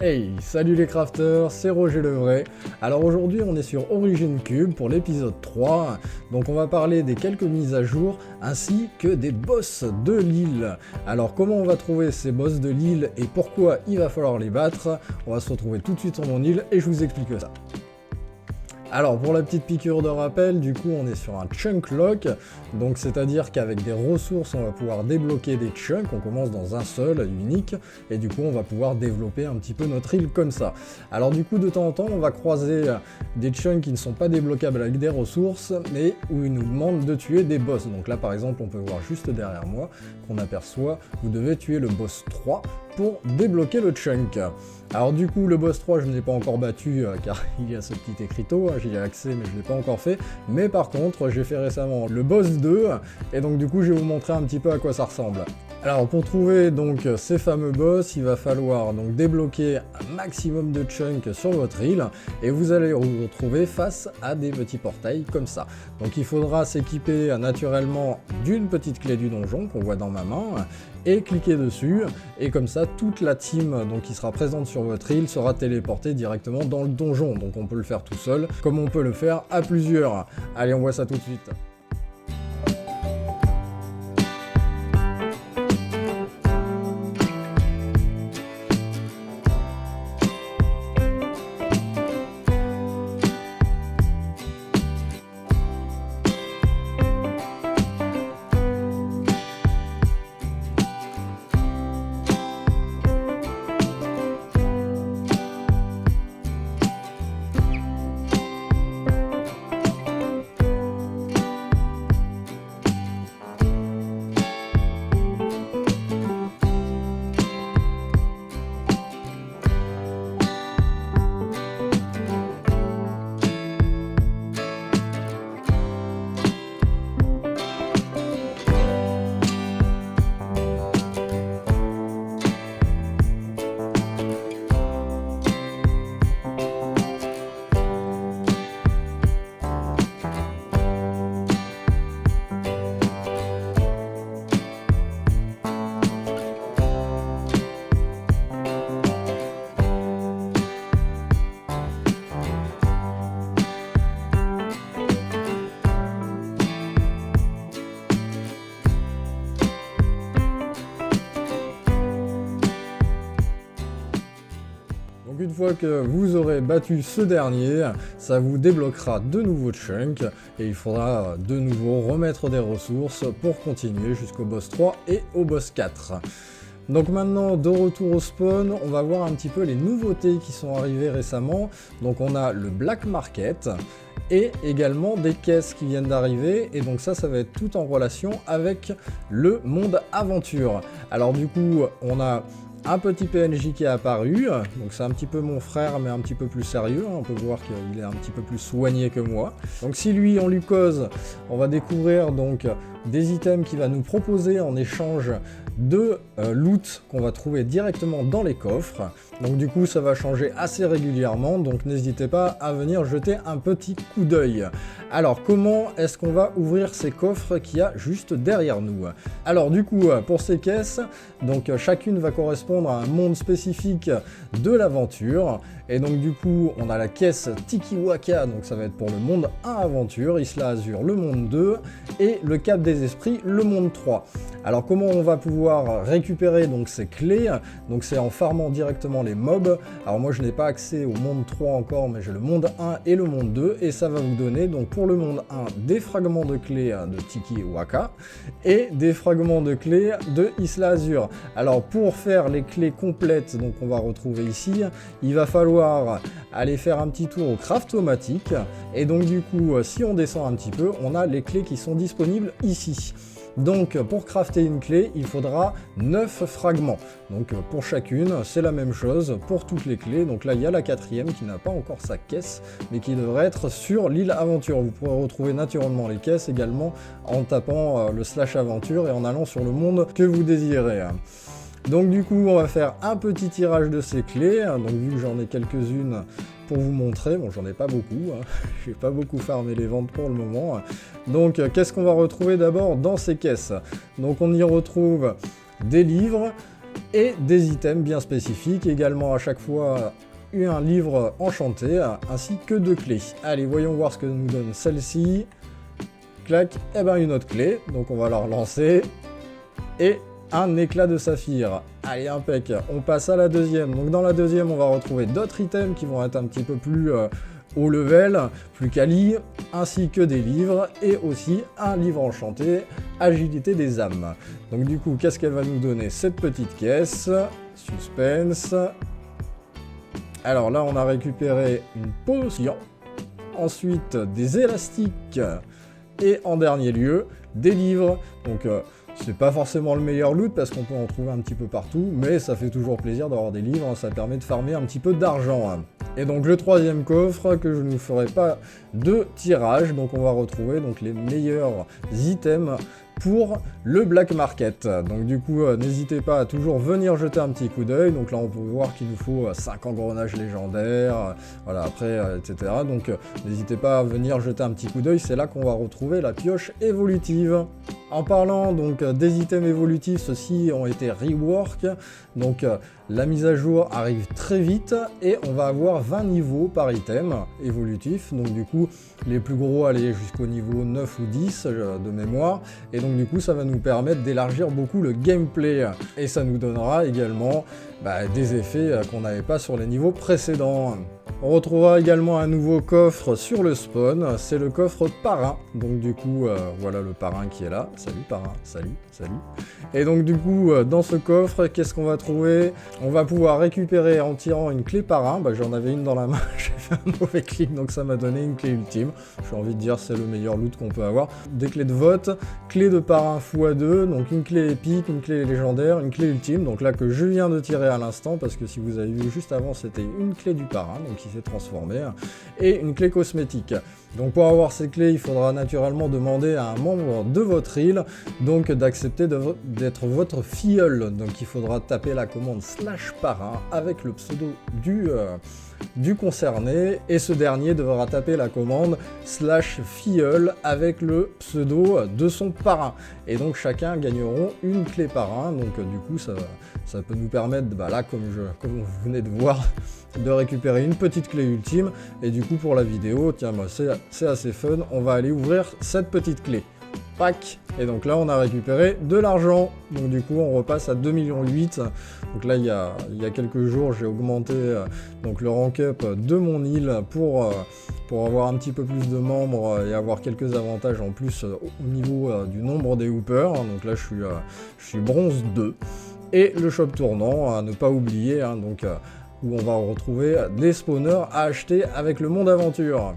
Hey, salut les crafters, c'est Roger Levray. Alors aujourd'hui on est sur Origin Cube pour l'épisode 3, donc on va parler des quelques mises à jour ainsi que des boss de l'île. Alors comment on va trouver ces boss de l'île et pourquoi il va falloir les battre, on va se retrouver tout de suite sur mon île et je vous explique ça. Alors pour la petite piqûre de rappel, du coup on est sur un chunk lock, donc c'est-à-dire qu'avec des ressources on va pouvoir débloquer des chunks, on commence dans un seul, unique, et du coup on va pouvoir développer un petit peu notre île comme ça. Alors du coup de temps en temps on va croiser des chunks qui ne sont pas débloquables avec des ressources, mais où ils nous demandent de tuer des boss. Donc là par exemple on peut voir juste derrière moi qu'on aperçoit, vous devez tuer le boss 3 pour débloquer le chunk. Alors du coup le boss 3 je ne l'ai pas encore battu car il y a ce petit écriteau, j'y ai accès mais je ne l'ai pas encore fait, mais par contre j'ai fait récemment le boss 2 et donc du coup je vais vous montrer un petit peu à quoi ça ressemble. Alors pour trouver donc ces fameux boss, il va falloir donc débloquer un maximum de chunks sur votre île et vous allez vous retrouver face à des petits portails comme ça. Donc il faudra s'équiper naturellement d'une petite clé du donjon qu'on voit dans ma main et cliquer dessus et comme ça toute la team donc, qui sera présente sur votre île sera téléportée directement dans le donjon. Donc on peut le faire tout seul comme on peut le faire à plusieurs. Allez on voit ça tout de suite. Donc une fois que vous aurez battu ce dernier, ça vous débloquera de nouveaux chunks et il faudra de nouveau remettre des ressources pour continuer jusqu'au boss 3 et au boss 4. Donc maintenant, de retour au spawn, on va voir un petit peu les nouveautés qui sont arrivées récemment. Donc on a le Black Market et également des caisses qui viennent d'arriver et donc ça va être tout en relation avec le monde aventure. Alors du coup, on a un petit PNJ qui est apparu, donc c'est un petit peu mon frère mais un petit peu plus sérieux, on peut voir qu'il est un petit peu plus soigné que moi. Donc si lui on lui cause, on va découvrir donc des items qu'il va nous proposer en échange de loot qu'on va trouver directement dans les coffres. Donc du coup ça va changer assez régulièrement, donc n'hésitez pas à venir jeter un petit coup d'œil. Alors comment est-ce qu'on va ouvrir ces coffres qu'il y a juste derrière nous? Alors du coup pour ces caisses, donc chacune va correspondre à un monde spécifique de l'aventure. Et donc du coup on a la caisse Tikiwaka, donc ça va être pour le monde 1 aventure, Isla Azur le monde 2 et le Cap des Esprits le monde 3. Alors comment on va pouvoir récupérer donc ces clés? Donc c'est en farmant directement les mobs. Alors moi je n'ai pas accès au monde 3 encore, mais j'ai le monde 1 et le monde 2 et ça va vous donner donc pour le monde 1 des fragments de clés de Tikiwaka et des fragments de clés de Isla Azur. Alors pour faire les clés complètes, donc on va retrouver ici, il va falloir aller faire un petit tour au Craft-O-Matic et donc du coup si on descend un petit peu, on a les clés qui sont disponibles ici. Donc pour crafter une clé, il faudra 9 fragments. Donc pour chacune, c'est la même chose pour toutes les clés. Donc là, il y a la 4e qui n'a pas encore sa caisse, mais qui devrait être sur l'île Aventure. Vous pourrez retrouver naturellement les caisses également en tapant le / aventure et en allant sur le monde que vous désirez. Donc du coup, on va faire un petit tirage de ces clés. Donc vu que j'en ai quelques-unes pour vous montrer, bon j'en ai pas beaucoup, j'ai pas beaucoup farmé les ventes pour le moment. Donc qu'est-ce qu'on va retrouver d'abord dans ces caisses? Donc on y retrouve des livres, et des items bien spécifiques, également à chaque fois un livre enchanté, ainsi que 2 clés. Allez, voyons voir ce que nous donne celle-ci. Clac, et ben une autre clé, donc on va la relancer, et un éclat de saphir. Allez, impec, on passe à la deuxième. Donc dans la deuxième, on va retrouver d'autres items qui vont être un petit peu plus haut level, plus quali, ainsi que des livres, et aussi un livre enchanté, Agilité des âmes. Donc du coup, qu'est-ce qu'elle va nous donner, cette petite caisse? Suspense. Alors là, on a récupéré une potion, ensuite des élastiques, et en dernier lieu, des livres. Donc c'est pas forcément le meilleur loot parce qu'on peut en trouver un petit peu partout, mais ça fait toujours plaisir d'avoir des livres, ça permet de farmer un petit peu d'argent. Et donc le troisième coffre, que je ne vous ferai pas de tirage, donc on va retrouver donc les meilleurs items pour le Black Market. Donc du coup, n'hésitez pas à toujours venir jeter un petit coup d'œil. Donc là, on peut voir qu'il nous faut 5 engrenages légendaires, voilà, après, etc. Donc n'hésitez pas à venir jeter un petit coup d'œil, c'est là qu'on va retrouver la pioche évolutive. En parlant donc des items évolutifs, ceux-ci ont été rework, donc la mise à jour arrive très vite et on va avoir 20 niveaux par item évolutif, donc du coup les plus gros aller jusqu'au niveau 9 ou 10 de mémoire, et donc du coup ça va nous permettre d'élargir beaucoup le gameplay, et ça nous donnera également des effets qu'on n'avait pas sur les niveaux précédents. On retrouvera également un nouveau coffre sur le spawn, c'est le coffre parrain. Donc du coup, voilà le parrain qui est là. Salut parrain, salut, salut. Et donc du coup, dans ce coffre, qu'est-ce qu'on va trouver? On va pouvoir récupérer en tirant une clé parrain. J'en avais une dans la main, j'ai fait un mauvais clic, donc ça m'a donné une clé ultime. J'ai envie de dire c'est le meilleur loot qu'on peut avoir. Des clés de vote, clé de parrain x2, donc une clé épique, une clé légendaire, une clé ultime. Donc là que je viens de tirer à l'instant, parce que si vous avez vu juste avant, c'était une clé du parrain, donc qui s'est transformée, et une clé cosmétique. Donc pour avoir ces clés, il faudra naturellement demander à un membre de votre île donc d'accepter d'être votre filleul. Donc il faudra taper la commande /parrain avec le pseudo du concerné, et ce dernier devra taper la commande /filleul avec le pseudo de son parrain. Et donc chacun gagneront une clé parrain, donc du coup ça peut nous permettre, là comme vous venez de voir, de récupérer une petite clé ultime. Et du coup pour la vidéo, tiens, c'est assez fun, on va aller ouvrir cette petite clé. Pack. Et donc là on a récupéré de l'argent, donc du coup on repasse à 2,8 millions. Donc là il y a quelques jours j'ai augmenté donc le rank up de mon île pour avoir un petit peu plus de membres et avoir quelques avantages en plus au niveau du nombre des hoopers. Donc là je suis bronze 2. Et le shop tournant à ne pas oublier, où on va retrouver des spawners à acheter avec le monde aventure.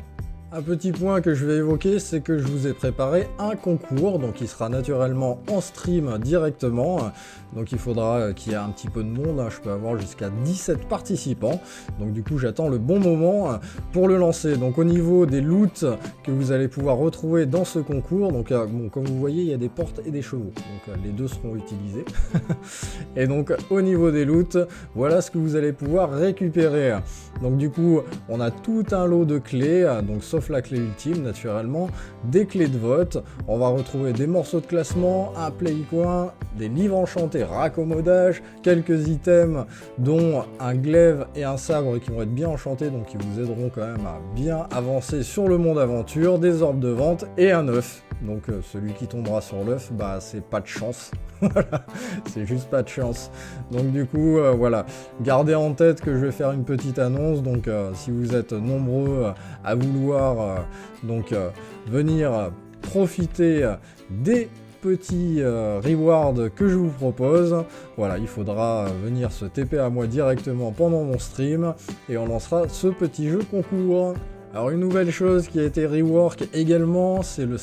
Un petit point que je vais évoquer, c'est que je vous ai préparé un concours, donc il sera naturellement en stream directement, donc il faudra qu'il y ait un petit peu de monde, je peux avoir jusqu'à 17 participants, donc du coup j'attends le bon moment pour le lancer. Donc au niveau des loots que vous allez pouvoir retrouver dans ce concours, donc comme vous voyez il y a des portes et des chevaux, donc les deux seront utilisés, et donc au niveau des loots, voilà ce que vous allez pouvoir récupérer. Donc du coup on a tout un lot de clés, donc sauf la clé ultime naturellement, des clés de vote, on va retrouver des morceaux de classement, un play-coin, des livres enchantés, raccommodage, quelques items dont un glaive et un sabre qui vont être bien enchantés, donc qui vous aideront quand même à bien avancer sur le monde aventure, des orbes de vente et un œuf. Donc celui qui tombera sur l'œuf, c'est pas de chance. Voilà, c'est juste pas de chance. Donc du coup, voilà, gardez en tête que je vais faire une petite annonce, donc si vous êtes nombreux à vouloir venir profiter des petits rewards que je vous propose, voilà, il faudra venir se TP à moi directement pendant mon stream et on lancera ce petit jeu concours. Alors une nouvelle chose qui a été rework également, c'est le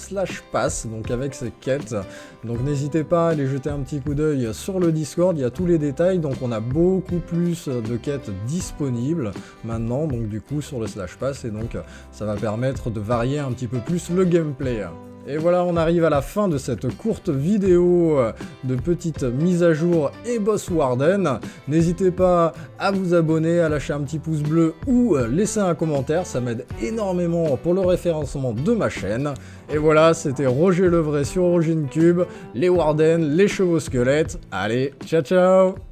/pass, donc avec ces quêtes. Donc n'hésitez pas à aller jeter un petit coup d'œil sur le Discord, il y a tous les détails, donc on a beaucoup plus de quêtes disponibles maintenant, donc du coup sur le /pass, et donc ça va permettre de varier un petit peu plus le gameplay. Et voilà, on arrive à la fin de cette courte vidéo de petite mise à jour et boss warden. N'hésitez pas à vous abonner, à lâcher un petit pouce bleu ou laisser un commentaire, ça m'aide énormément pour le référencement de ma chaîne. Et voilà, c'était Roger Levray sur Origin Cube, les wardens, les chevaux squelettes. Allez, ciao ciao!